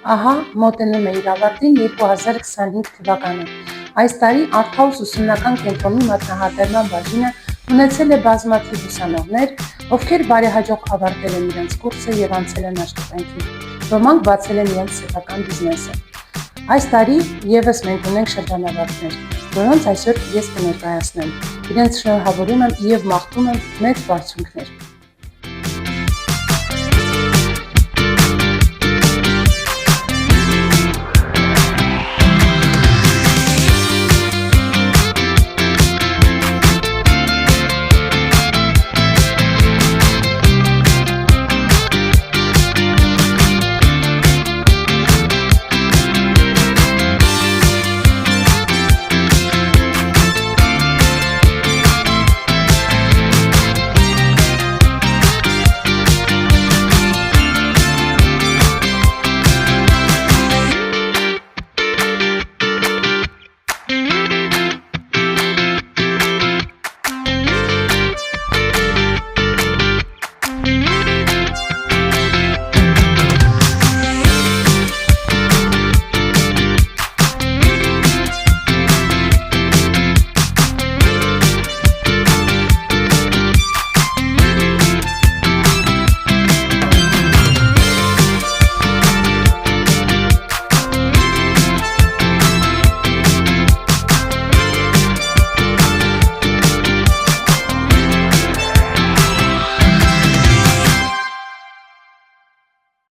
Ահա մոտենում է իր ավարտին 2025 թվականը։ Այս տարի Arthouse ուսումնական կենտրոնի մատնահատական բաժինը ունեցել է բազմաթիվ ուսանողներ, ովքեր բարեհաջող ավարտել են իրենց կուրսը և անցել են աշխատանքի։ Ոմանք բացել են իրենց սեփական բիզնեսը։ Այս տարի ևս մենք ունենք շրջանավարտներ, որոնց այսօր ես կներկայացնեմ։ Իրենց շնորհավորում եմ և մաղթում եմ մեծ բարձունքներ։